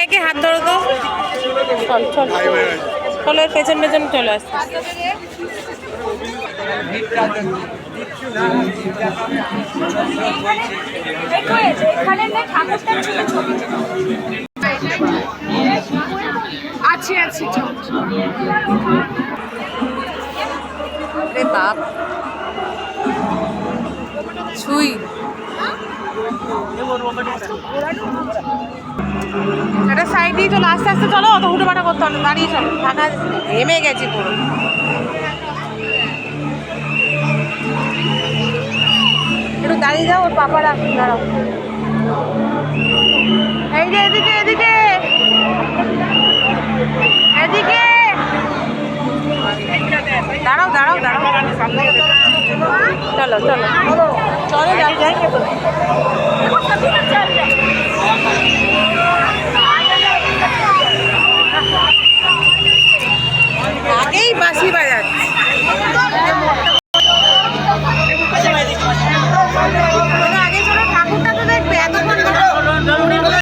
ভাইকে হাত ধরো তো। চল চল চলো, পেছন পেছন চলে আসছে। আছে আছে বাপ ছুই একটা সাইড দিয়ে চলো, আস্তে আস্তে চলো, অত হুটো পাটা করতে হবে, দাঁড়িয়ে চলো, ফাঁকা ঘেমে গেছি পুরো। একটু দাঁড়িয়ে যাও, ওর পাপারা দাঁড়াও। এই যে এদিকে এদিকে এদিকে দাঁড়াও দাঁড়াও দাঁড়াও, চলো চলো চলো যাই যাই।